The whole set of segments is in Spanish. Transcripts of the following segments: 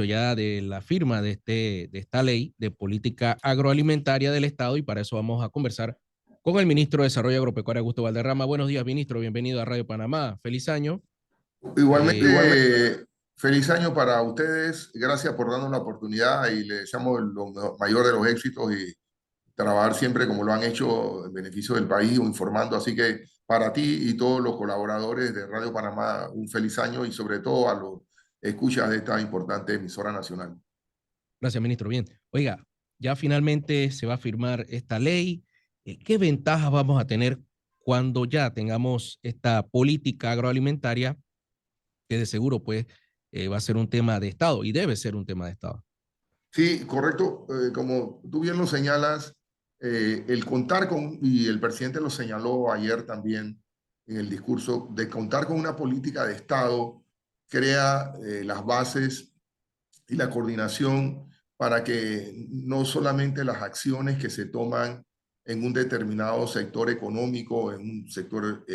ya de la firma de esta ley de política agroalimentaria del Estado y para eso vamos a conversar con el ministro de Desarrollo Agropecuario, Augusto Valderrama. Buenos días, ministro. Bienvenido a Radio Panamá. Feliz año. Igualmente, feliz año para ustedes. Gracias por darnos la oportunidad y les deseamos lo mayor de los éxitos y trabajar siempre como lo han hecho en beneficio del país o informando. Así que para ti y todos los colaboradores de Radio Panamá, un feliz año y sobre todo a los escuchas de esta importante emisora nacional. Gracias, ministro. Bien. Oiga, ya finalmente se va a firmar esta ley. ¿Qué ventajas vamos a tener cuando ya tengamos esta política agroalimentaria que de seguro pues va a ser un tema de Estado y debe ser un tema de Estado? Sí, correcto. Como tú bien lo señalas, el contar con, y el presidente lo señaló ayer también en el discurso, de contar con una política de Estado crea las bases y la coordinación para que no solamente las acciones que se toman en un determinado sector económico, en un sector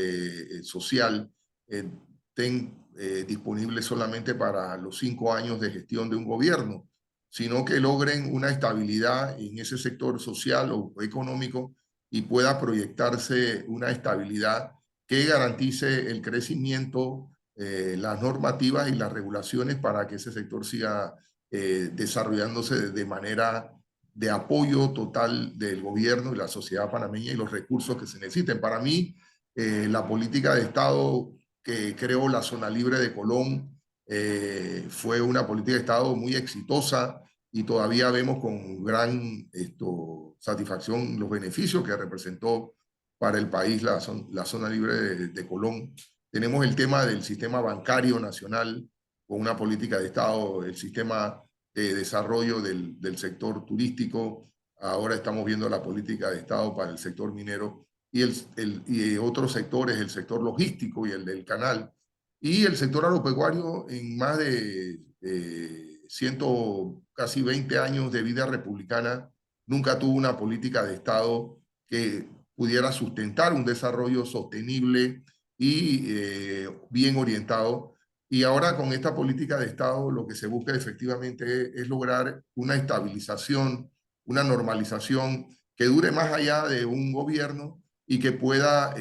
social, estén disponibles solamente para los 5 años de gestión de un gobierno, sino que logren una estabilidad en ese sector social o económico y pueda proyectarse una estabilidad que garantice el crecimiento, las normativas y las regulaciones para que ese sector siga desarrollándose de manera de apoyo total del gobierno y la sociedad panameña y los recursos que se necesiten. Para mí, la política de Estado que creó la zona libre de Colón fue una política de Estado muy exitosa y todavía vemos con gran satisfacción los beneficios que representó para el país la zona libre de Colón. Tenemos el tema del sistema bancario nacional con una política de Estado, el sistema de desarrollo del sector turístico. Ahora estamos viendo la política de Estado para el sector minero y otros sectores, el sector logístico y el del canal. Y el sector agropecuario en más de casi 20 años de vida republicana, nunca tuvo una política de Estado que pudiera sustentar un desarrollo sostenible y bien orientado. Y ahora con esta política de Estado lo que se busca efectivamente es lograr una estabilización, una normalización que dure más allá de un gobierno y que pueda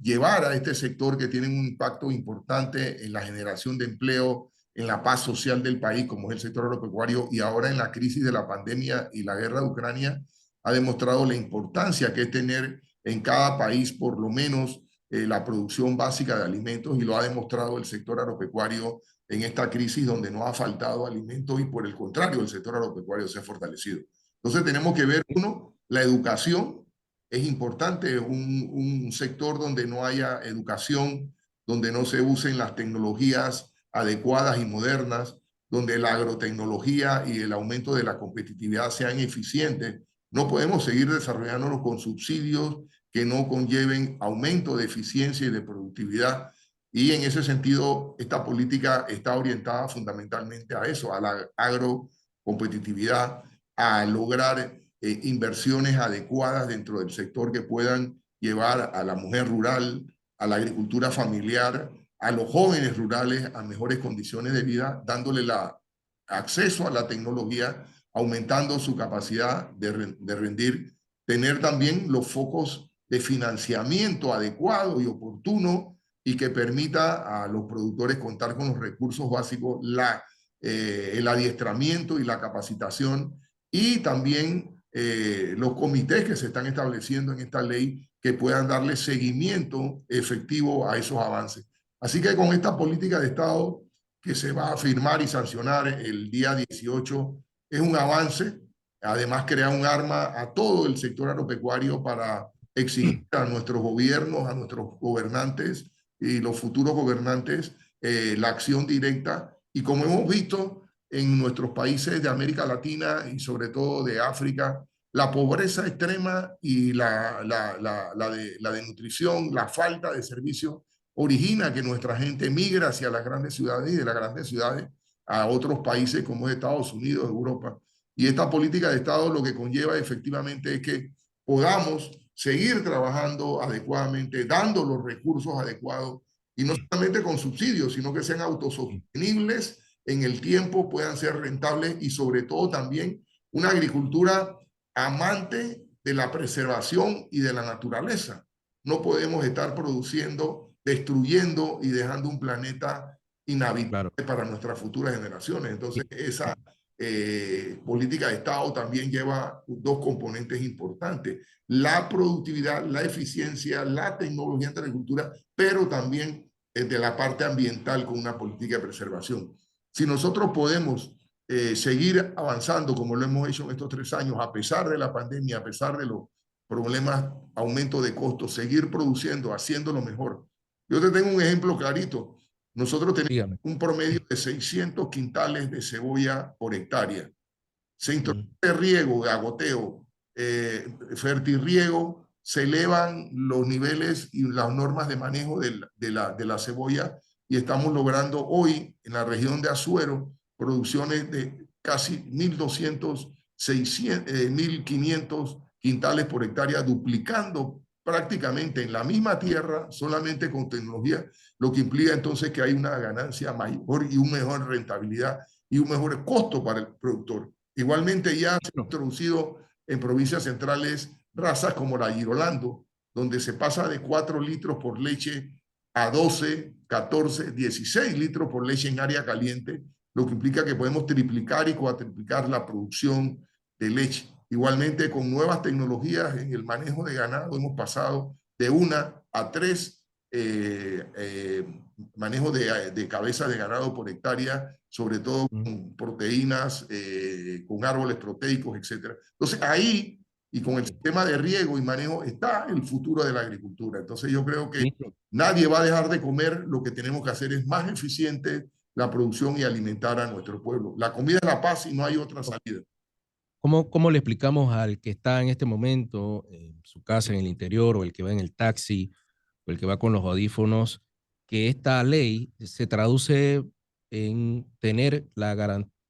llevar a este sector que tiene un impacto importante en la generación de empleo, en la paz social del país, como es el sector agropecuario, y ahora en la crisis de la pandemia y la guerra de Ucrania, ha demostrado la importancia que es tener en cada país por lo menos la producción básica de alimentos, y lo ha demostrado el sector agropecuario en esta crisis donde no ha faltado alimentos y por el contrario el sector agropecuario se ha fortalecido. Entonces tenemos que ver, uno, la educación es importante, un sector donde no haya educación, donde no se usen las tecnologías adecuadas y modernas, donde la agrotecnología y el aumento de la competitividad sean eficientes. No podemos seguir desarrollándonos con subsidios que no conlleven aumento de eficiencia y de productividad. Y en ese sentido, esta política está orientada fundamentalmente a eso, a la agrocompetitividad, a lograr inversiones adecuadas dentro del sector que puedan llevar a la mujer rural, a la agricultura familiar, a los jóvenes rurales a mejores condiciones de vida, dándole acceso a la tecnología, aumentando su capacidad de rendir, tener también los focos de financiamiento adecuado y oportuno y que permita a los productores contar con los recursos básicos, el adiestramiento y la capacitación, y también los comités que se están estableciendo en esta ley que puedan darle seguimiento efectivo a esos avances. Así que con esta política de Estado que se va a firmar y sancionar el día 18, es un avance. Además, crea un arma a todo el sector agropecuario para exigir a nuestros gobiernos, a nuestros gobernantes y los futuros gobernantes la acción directa. Y como hemos visto en nuestros países de América Latina y sobre todo de África, la pobreza extrema y la desnutrición, la falta de servicios origina que nuestra gente migra hacia las grandes ciudades y de las grandes ciudades a otros países como Estados Unidos, Europa. Y esta política de Estado lo que conlleva efectivamente es que podamos seguir trabajando adecuadamente, dando los recursos adecuados y no solamente con subsidios, sino que sean autosostenibles en el tiempo puedan ser rentables y sobre todo también una agricultura amante de la preservación y de la naturaleza. No podemos estar produciendo, destruyendo y dejando un planeta inhabitable claro. para nuestras futuras generaciones. Entonces, esa política de Estado también lleva dos componentes importantes: la productividad, la eficiencia, la tecnología en la agricultura, pero también de la parte ambiental con una política de preservación. Si nosotros podemos seguir avanzando como lo hemos hecho en estos 3 años, a pesar de la pandemia, a pesar de los problemas, aumento de costos, seguir produciendo, haciéndolo mejor. Yo te tengo un ejemplo clarito. Nosotros tenemos Dígame. un promedio de 600 quintales de cebolla por hectárea. Se Mm, introduce riego, agoteo, fertirriego, se elevan los niveles y las normas de manejo de la cebolla y estamos logrando hoy en la región de Azuero producciones de casi 1.200, 1.500 quintales por hectárea, duplicando prácticamente en la misma tierra, solamente con tecnología, lo que implica entonces que hay una ganancia mayor y una mejor rentabilidad y un mejor costo para el productor. Igualmente ya se han bueno, introducido en provincias centrales razas como la Girolando, donde se pasa de 4 litros por leche a 12, 14, 16 litros por leche en área caliente, lo que implica que podemos triplicar y cuatriplicar la producción de leche. Igualmente, con nuevas tecnologías en el manejo de ganado, hemos pasado de 1 a 3 manejo de cabezas de ganado por hectárea, sobre todo mm, con proteínas, con árboles proteicos, etc. Entonces, ahí y con el sí. sistema de riego y manejo está el futuro de la agricultura. Entonces, yo creo que Ministro, nadie va a dejar de comer, lo que tenemos que hacer es más eficiente la producción y alimentar a nuestro pueblo. La comida es la paz y no hay otra salida. ¿cómo le explicamos al que está en este momento en su casa, en el interior, o el que va en el taxi, o el que va con los audífonos, que esta ley se traduce en tener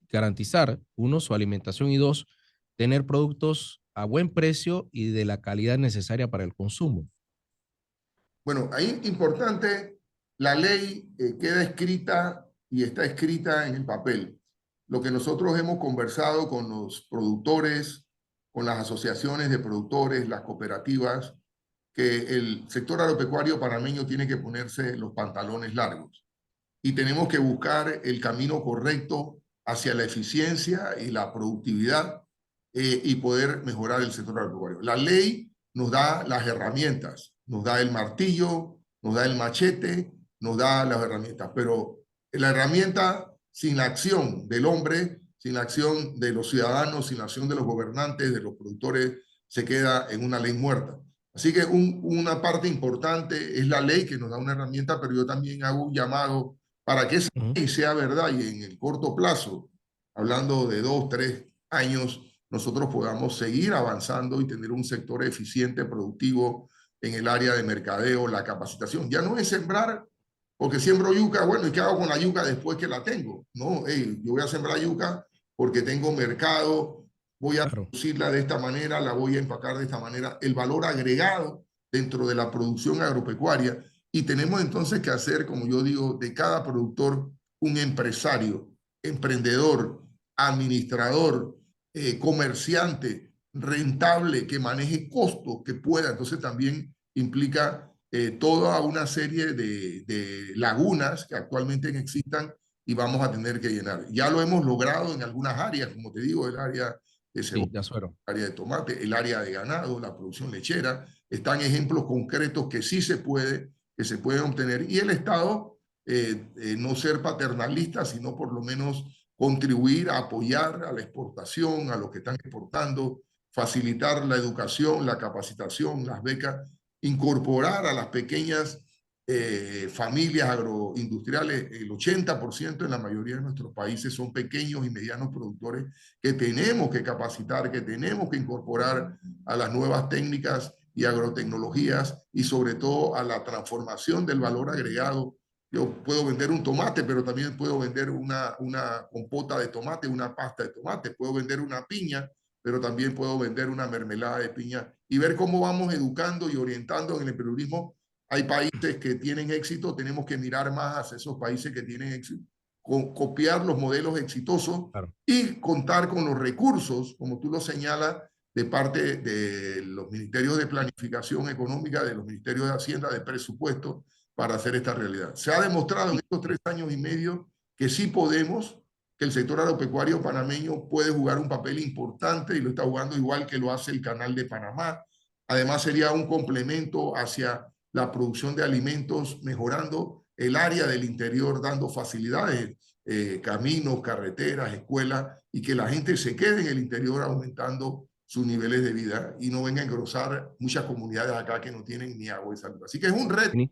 garantizar, uno, su alimentación y dos, tener productos a buen precio y de la calidad necesaria para el consumo? Bueno, ahí importante, la ley queda escrita y está escrita en el papel. Lo que nosotros hemos conversado con los productores, con las asociaciones de productores, las cooperativas, que el sector agropecuario panameño tiene que ponerse los pantalones largos y tenemos que buscar el camino correcto hacia la eficiencia y la productividad y poder mejorar el sector agropecuario. La ley nos da las herramientas, nos da el martillo, nos da el machete, nos da las herramientas, pero la herramienta sin la acción del hombre, sin la acción de los ciudadanos, sin la acción de los gobernantes, de los productores, se queda en una ley muerta. Así que una parte importante es la ley que nos da una herramienta, pero yo también hago un llamado para que esa Ujú. ley sea verdad y en el corto plazo, hablando de 2, 3 años, nosotros podamos seguir avanzando y tener un sector eficiente, productivo en el área de mercadeo, la capacitación. Ya no es sembrar, porque siembro yuca, bueno, ¿y qué hago con la yuca después que la tengo? No, hey, yo voy a sembrar yuca porque tengo mercado, voy a Claro. producirla de esta manera, la voy a empacar de esta manera. El valor agregado dentro de la producción agropecuaria y tenemos entonces que hacer, como yo digo, de cada productor un empresario, emprendedor, administrador, comerciante, rentable, que maneje costos, que pueda. Entonces también implica toda una serie de lagunas que actualmente existan y vamos a tener que llenar. Ya lo hemos logrado en algunas áreas, como te digo, el área de Sí, cebolla, de Azuero. el área de tomate, el área de ganado, la producción lechera. Están ejemplos concretos que sí se puede, que se pueden obtener. Y el Estado, no ser paternalista, sino por lo menos contribuir a apoyar a la exportación, a los que están exportando, facilitar la educación, la capacitación, las becas, incorporar a las pequeñas familias agroindustriales. El 80% en la mayoría de nuestros países son pequeños y medianos productores que tenemos que capacitar, que tenemos que incorporar a las nuevas técnicas y agrotecnologías y sobre todo a la transformación del valor agregado. Yo puedo vender un tomate, pero también puedo vender una compota de tomate, una pasta de tomate, puedo vender una piña, pero también puedo vender una mermelada de piña y ver cómo vamos educando y orientando en el periodismo. Hay países que tienen éxito, tenemos que mirar más hacia esos países que tienen éxito copiar los modelos exitosos Claro. y contar con los recursos, como tú lo señalas, de parte de los ministerios de planificación económica, de los ministerios de Hacienda, de presupuesto, para hacer esta realidad. Se ha demostrado en estos 3 años y medio que sí podemos, que el sector agropecuario panameño puede jugar un papel importante y lo está jugando igual que lo hace el Canal de Panamá. Además, sería un complemento hacia la producción de alimentos, mejorando el área del interior, dando facilidades, caminos, carreteras, escuelas, y que la gente se quede en el interior aumentando sus niveles de vida y no venga a engrosar muchas comunidades acá que no tienen ni agua y salud. Así que es un reto. Sí.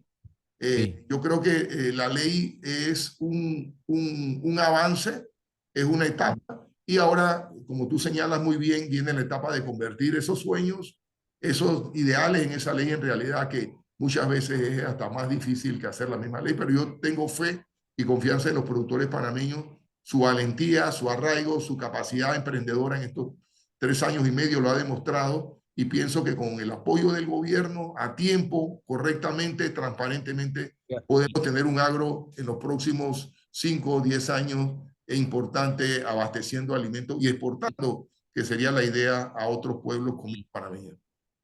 Yo creo que la ley es un avance, es una etapa, y ahora, como tú señalas muy bien, viene la etapa de convertir esos sueños, esos ideales en esa ley en realidad, que muchas veces es hasta más difícil que hacer la misma ley, pero yo tengo fe y confianza en los productores panameños, su valentía, su arraigo, su capacidad emprendedora en estos 3 años y medio lo ha demostrado, y pienso que con el apoyo del gobierno a tiempo, correctamente, transparentemente, podemos tener un agro en los próximos 5 o 10 años importante, abasteciendo alimentos y exportando, que sería la idea, a otros pueblos como Panameña.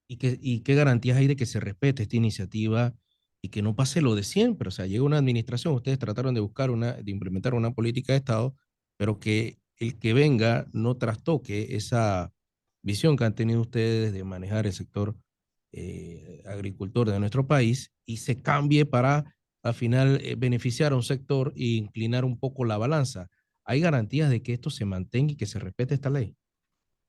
Y qué garantías hay de que se respete esta iniciativa y que no pase lo de siempre? O sea, llega una administración, ustedes trataron de de implementar una política de Estado, pero que el que venga no trastoque esa visión que han tenido ustedes de manejar el sector agricultor de nuestro país y se cambie para al final beneficiar a un sector e inclinar un poco la balanza. ¿Hay garantías de que esto se mantenga y que se respete esta ley?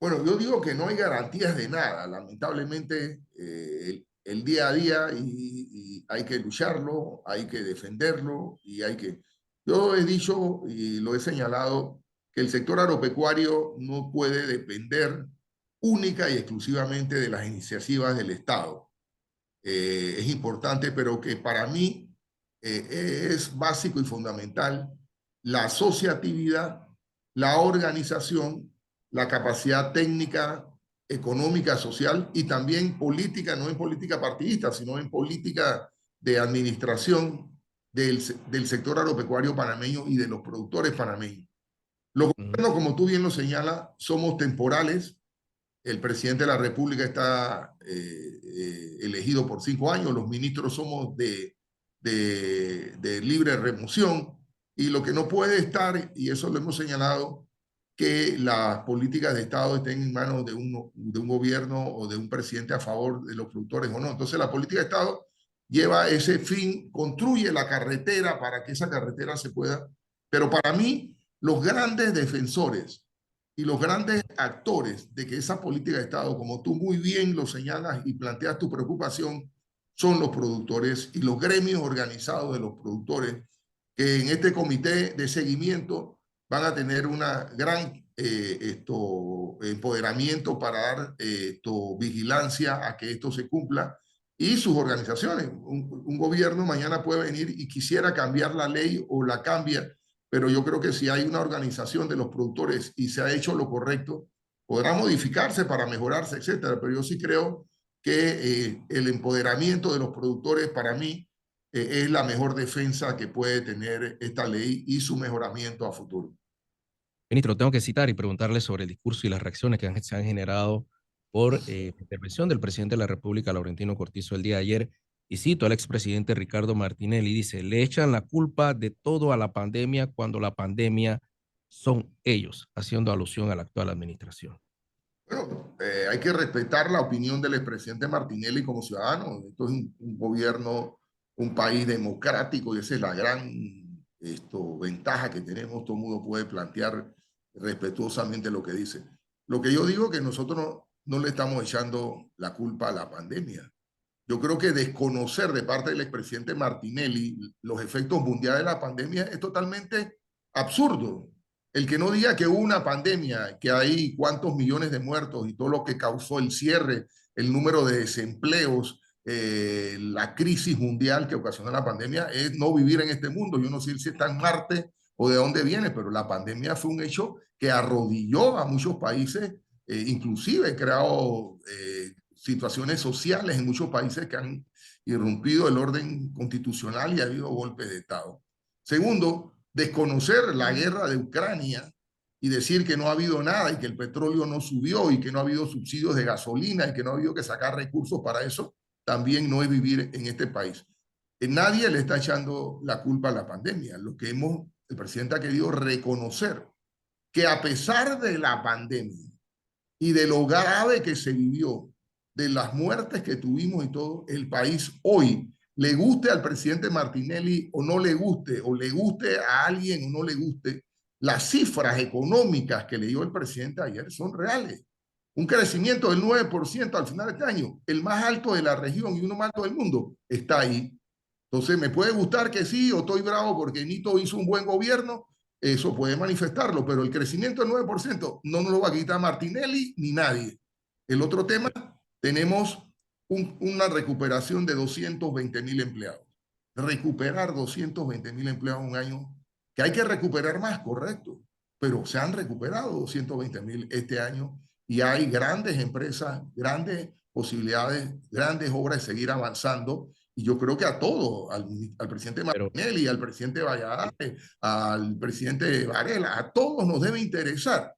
Bueno, yo digo que no hay garantías de nada. Lamentablemente, el día a día, y hay que lucharlo, hay que defenderlo y hay que... Yo he dicho y lo he señalado que el sector agropecuario no puede depender única y exclusivamente de las iniciativas del Estado. Es importante, pero que para mí es básico y fundamental la asociatividad, la organización, la capacidad técnica, económica, social y también política, no en política partidista, sino en política de administración del sector agropecuario panameño y de los productores panameños. Los Ujú. gobiernos, como tú bien lo señalas, somos temporales. El presidente de la República está elegido por 5 años, los ministros somos de libre remoción, y lo que no puede estar, y eso lo hemos señalado, que las políticas de Estado estén en manos de un gobierno o de un presidente a favor de los productores o no. Entonces la política de Estado lleva ese fin, construye la carretera para que esa carretera se pueda, pero para mí los grandes defensores y los grandes actores de que esa política de Estado, como tú muy bien lo señalas y planteas tu preocupación, son los productores y los gremios organizados de los productores, que en este comité de seguimiento van a tener una gran empoderamiento para dar vigilancia a que esto se cumpla, y sus organizaciones. Un gobierno mañana puede venir y quisiera cambiar la ley o la cambia, pero yo creo que si hay una organización de los productores y se ha hecho lo correcto, podrá modificarse para mejorarse, etcétera. Pero yo sí creo que el empoderamiento de los productores, para mí, es la mejor defensa que puede tener esta ley y su mejoramiento a futuro. Ministro, tengo que citar y preguntarle sobre el discurso y las reacciones que se han generado por la intervención del presidente de la República, Laurentino Cortizo, el día de ayer. Y cito al expresidente Ricardo Martinelli, dice, le echan la culpa de todo a la pandemia cuando la pandemia son ellos, haciendo alusión a la actual administración. Bueno, hay que respetar la opinión del expresidente Martinelli como ciudadano. Esto es un gobierno, un país democrático, y esa es la gran ventaja que tenemos. Todo el mundo puede plantear respetuosamente lo que dice. Lo que yo digo es que nosotros no le estamos echando la culpa a la pandemia. Yo creo que desconocer de parte del expresidente Martinelli los efectos mundiales de la pandemia es totalmente absurdo. El que no diga que hubo una pandemia, que hay cuántos millones de muertos y todo lo que causó el cierre, el número de desempleos, la crisis mundial que ocasionó la pandemia, es no vivir en este mundo. Yo no sé si está en Marte o de dónde viene, pero la pandemia fue un hecho que arrodilló a muchos países, inclusive creado situaciones sociales en muchos países que han irrumpido el orden constitucional y ha habido golpes de Estado. Segundo, desconocer la guerra de Ucrania y decir que no ha habido nada y que el petróleo no subió y que no ha habido subsidios de gasolina y que no ha habido que sacar recursos para eso, también no es vivir en este país. Nadie le está echando la culpa a la pandemia. El presidente ha querido reconocer que a pesar de la pandemia y de lo grave que se vivió, de las muertes que tuvimos y todo, el país hoy, le guste al presidente Martinelli o no le guste, o le guste a alguien o no le guste, las cifras económicas que le dio el presidente ayer son reales. Un crecimiento del 9% al final de este año, el más alto de la región y uno más alto del mundo, está ahí. Entonces, me puede gustar que sí, o estoy bravo porque Nito hizo un buen gobierno, eso puede manifestarlo, pero el crecimiento del 9% no nos lo va a quitar Martinelli ni nadie. El otro tema, tenemos una recuperación de 220.000 empleados. Recuperar 220.000 empleados en un año, que hay que recuperar más, correcto, pero se han recuperado 220.000 este año y hay grandes empresas, grandes posibilidades, grandes obras de seguir avanzando. Y yo creo que a todos, al presidente Pero Martinelli, al presidente Valladares, al presidente Varela, a todos nos debe interesar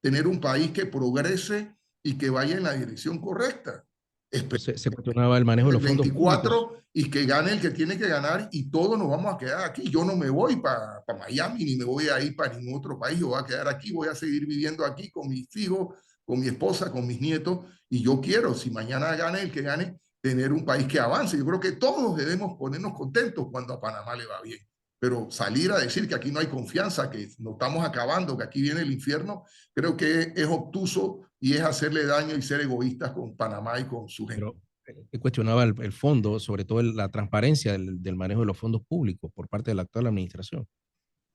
tener un país que progrese y que vaya en la dirección correcta. se cuestionaba el manejo de El los fondos públicos. 24 y que gane el que tiene que ganar y todos nos vamos a quedar aquí. Yo no me voy para Miami ni me voy a ir para ningún otro país. Yo voy a quedar aquí, voy a seguir viviendo aquí con mis hijos, con mi esposa, con mis nietos. Y yo quiero, si mañana gane el que gane, tener un país que avance. Yo creo que todos debemos ponernos contentos cuando a Panamá le va bien. Pero salir a decir que aquí no hay confianza, que nos estamos acabando, que aquí viene el infierno, creo que es obtuso y es hacerle daño y ser egoístas con Panamá y con su gente. Pero cuestionaba el fondo, sobre todo la transparencia del manejo de los fondos públicos por parte de la actual administración.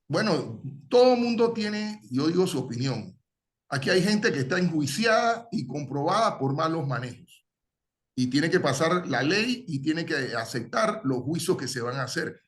Bueno, todo el mundo tiene, yo digo, su opinión. Aquí hay gente que está enjuiciada y comprobada por malos manejos. Y tiene que pasar la ley y tiene que aceptar los juicios que se van a hacer.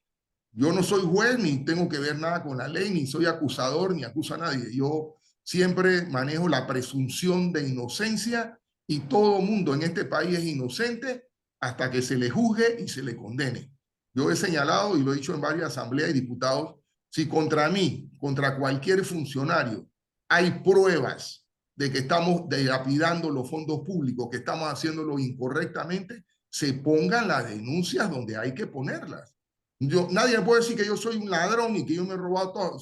Yo no soy juez ni tengo que ver nada con la ley, ni soy acusador, ni acuso a nadie. Yo siempre manejo la presunción de inocencia y todo mundo en este país es inocente hasta que se le juzgue y se le condene. Yo he señalado y lo he dicho en varias asambleas y diputados, si contra mí, contra cualquier funcionario, hay pruebas de que estamos dilapidando los fondos públicos, que estamos haciéndolo incorrectamente, se pongan las denuncias donde hay que ponerlas. Nadie me puede decir que yo soy un ladrón y que yo me he robado todo.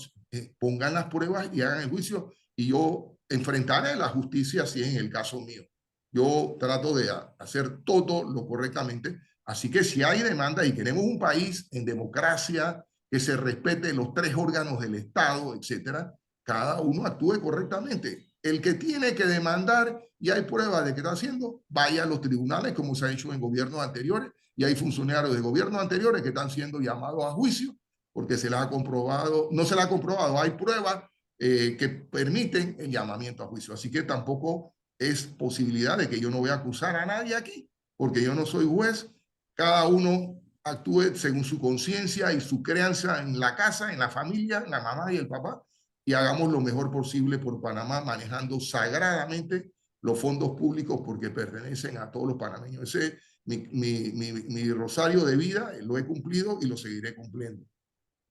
Pongan las pruebas y hagan el juicio y yo enfrentaré la justicia si es en el caso mío. Yo trato de hacer todo lo correctamente. Así que si hay demanda y queremos un país en democracia, que se respete los tres órganos del Estado, etcétera, cada uno actúe correctamente. El que tiene que demandar y hay pruebas de que está haciendo, vaya a los tribunales, como se ha hecho en gobiernos anteriores, y hay funcionarios de gobiernos anteriores que están siendo llamados a juicio porque se les ha comprobado, no se les ha comprobado, hay pruebas que permiten el llamamiento a juicio. Así que tampoco es posibilidad de que yo no voy a acusar a nadie aquí, porque yo no soy juez. Cada uno actúe según su conciencia y su creencia en la casa, en la familia, en la mamá y el papá, y hagamos lo mejor posible por Panamá, manejando sagradamente los fondos públicos porque pertenecen a todos los panameños. Ese mi rosario de vida, lo he cumplido y lo seguiré cumpliendo.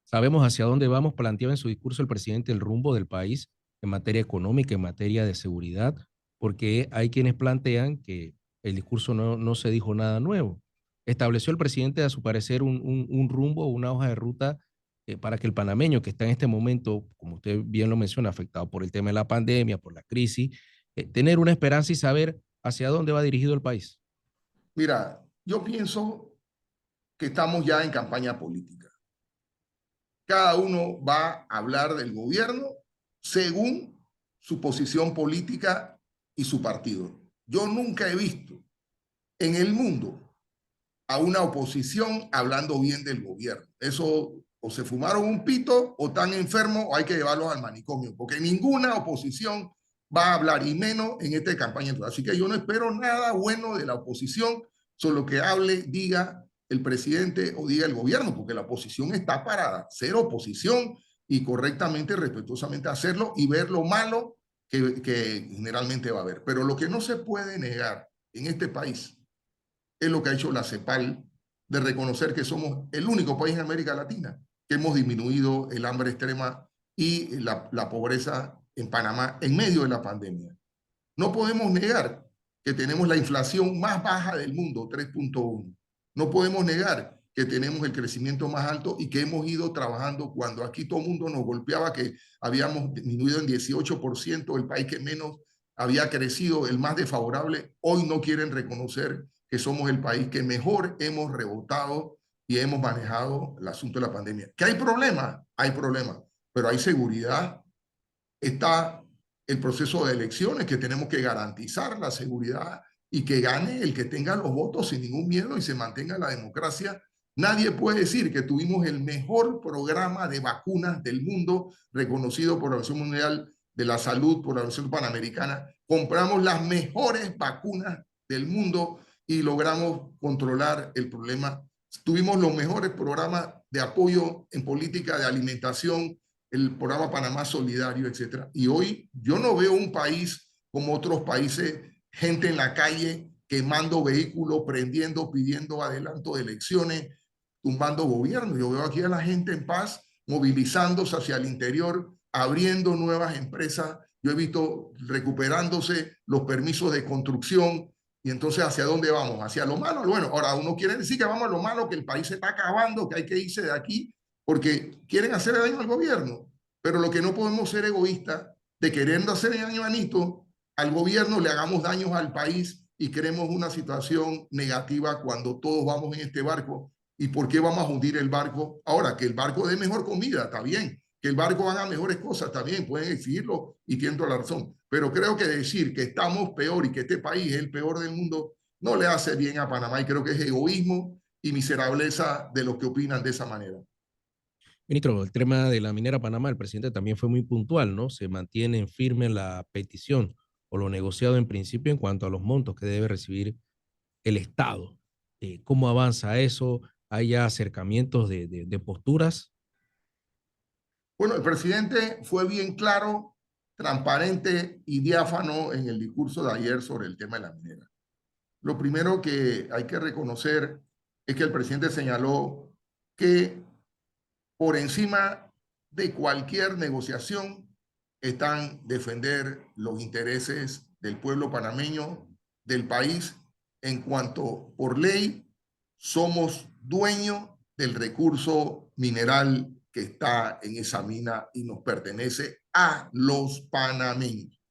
Sabemos hacia dónde vamos, planteaba en su discurso el presidente el rumbo del país en materia económica, en materia de seguridad, porque hay quienes plantean que el discurso no se dijo nada nuevo. Estableció el presidente, a su parecer, un rumbo, una hoja de ruta para que el panameño que está en este momento, como usted bien lo menciona, afectado por el tema de la pandemia, por la crisis, tener una esperanza y saber hacia dónde va dirigido el país. Mira, yo pienso que estamos ya en campaña política. Cada uno va a hablar del gobierno según su posición política y su partido. Yo nunca he visto en el mundo a una oposición hablando bien del gobierno. Eso o se fumaron un pito o están enfermos o hay que llevarlos al manicomio, porque ninguna oposición va a hablar, y menos en esta campaña. Así que yo no espero nada bueno de la oposición, solo que hable, diga el presidente o diga el gobierno, porque la oposición está para ser oposición y correctamente, respetuosamente hacerlo y ver lo malo que generalmente va a haber. Pero lo que no se puede negar en este país es lo que ha hecho la CEPAL de reconocer que somos el único país en América Latina que hemos disminuido el hambre extrema y la pobreza en Panamá en medio de la pandemia. No podemos negar que tenemos la inflación más baja del mundo, 3.1. No podemos negar que tenemos el crecimiento más alto y que hemos ido trabajando cuando aquí todo el mundo nos golpeaba, que habíamos disminuido en 18%, el país que menos había crecido, el más desfavorable. Hoy no quieren reconocer que somos el país que mejor hemos rebotado y hemos manejado el asunto de la pandemia. ¿Que hay problemas? Hay problemas, pero hay seguridad. Está el proceso de elecciones, que tenemos que garantizar la seguridad y que gane el que tenga los votos sin ningún miedo y se mantenga la democracia. Nadie puede decir que tuvimos el mejor programa de vacunas del mundo, reconocido por la Organización Mundial de la Salud, por la Organización Panamericana. Compramos las mejores vacunas del mundo y logramos controlar el problema. Tuvimos los mejores programas de apoyo en política de alimentación, el programa Panamá Solidario, etcétera. Y hoy yo no veo un país como otros países, gente en la calle quemando vehículos, prendiendo, pidiendo adelanto de elecciones, tumbando gobierno. Yo veo aquí a la gente en paz, movilizándose hacia el interior, abriendo nuevas empresas. Yo he visto recuperándose los permisos de construcción. Y entonces, ¿hacia dónde vamos? ¿Hacia lo malo? Bueno, ahora uno quiere decir que vamos a lo malo, que el país se está acabando, que hay que irse de aquí, porque quieren hacer daño al gobierno. Pero lo que no podemos ser egoístas de queriendo hacer daño a Nito, al gobierno le hagamos daños al país y creemos una situación negativa cuando todos vamos en este barco. ¿Y por qué vamos a hundir el barco? Ahora, que el barco dé mejor comida, está bien. Que el barco haga mejores cosas, está bien, pueden exigirlo y tienen la razón. Pero creo que decir que estamos peor y que este país es el peor del mundo no le hace bien a Panamá, y creo que es egoísmo y miserableza de los que opinan de esa manera. Ministro, el tema de la minera Panamá, el presidente también fue muy puntual, ¿no? Se mantiene firme la petición o lo negociado en principio en cuanto a los montos que debe recibir el Estado. ¿Cómo avanza eso? ¿Hay ya acercamientos de posturas? Bueno, el presidente fue bien claro, transparente y diáfano en el discurso de ayer sobre el tema de la minera. Lo primero que hay que reconocer es que el presidente señaló que por encima de cualquier negociación están defender los intereses del pueblo panameño, del país, en cuanto por ley somos dueños del recurso mineral que está en esa mina y nos pertenece a los panameños.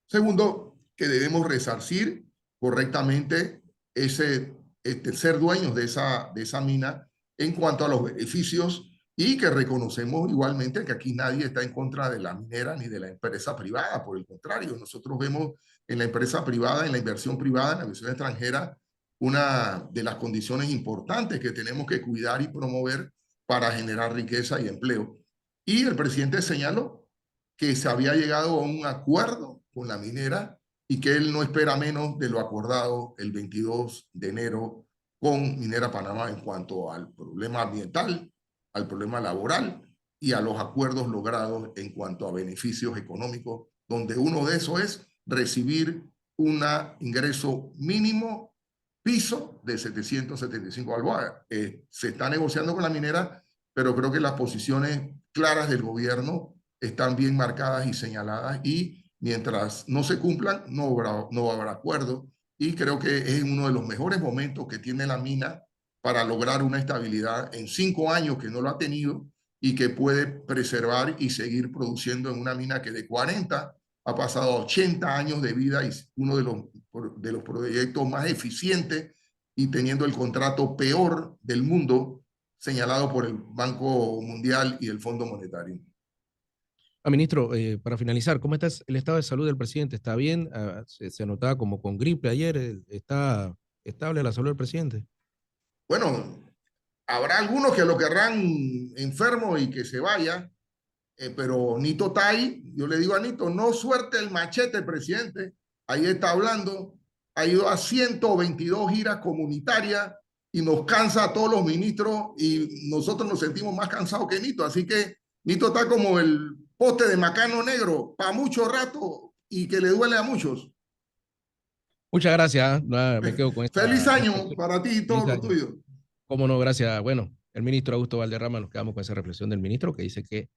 Segundo, que debemos resarcir correctamente ser dueños de esa mina en cuanto a los beneficios, y que reconocemos igualmente que aquí nadie está en contra de la minera ni de la empresa privada. Por el contrario, nosotros vemos en la empresa privada, en la inversión privada, en la inversión extranjera, una de las condiciones importantes que tenemos que cuidar y promover para generar riqueza y empleo. Y el presidente señaló que se había llegado a un acuerdo con la minera y que él no espera menos de lo acordado el 22 de enero con Minera Panamá en cuanto al problema ambiental, al problema laboral y a los acuerdos logrados en cuanto a beneficios económicos, donde uno de esos es recibir un ingreso mínimo piso de 775 balboas. Se está negociando con la minera, pero creo que las posiciones claras del gobierno están bien marcadas y señaladas, y mientras no se cumplan, no habrá acuerdo. Y creo que es uno de los mejores momentos que tiene la mina para lograr una estabilidad en 5 años que no lo ha tenido, y que puede preservar y seguir produciendo en una mina que de 40 ha pasado a 80 años de vida, y uno de los proyectos más eficientes, y teniendo el contrato peor del mundo señalado por el Banco Mundial y el Fondo Monetario. Ministro, para finalizar, ¿cómo está el estado de salud del presidente? ¿Está bien? Se notaba como con gripe ayer. ¿Está estable la salud del presidente? Bueno, habrá algunos que lo querrán enfermo y que se vaya, pero Nito está ahí. Yo le digo a Nito, no suelte el machete, presidente. Ahí está hablando. Ha ido a 122 giras comunitarias y nos cansa a todos los ministros, y nosotros nos sentimos más cansados que Nito. Así que Nito está como el poste de macano negro para mucho rato y que le duele a muchos. Muchas gracias. Nada, me quedo con Feliz esta año reflexión. para ti y Feliz todos los año. tuyos. Cómo no, gracias. Bueno, el ministro Augusto Valderrama, nos quedamos con esa reflexión del ministro que dice que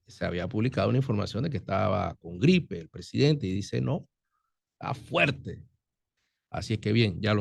se había publicado una información de que estaba con gripe el presidente y dice no, está fuerte. Así es que bien, ya lo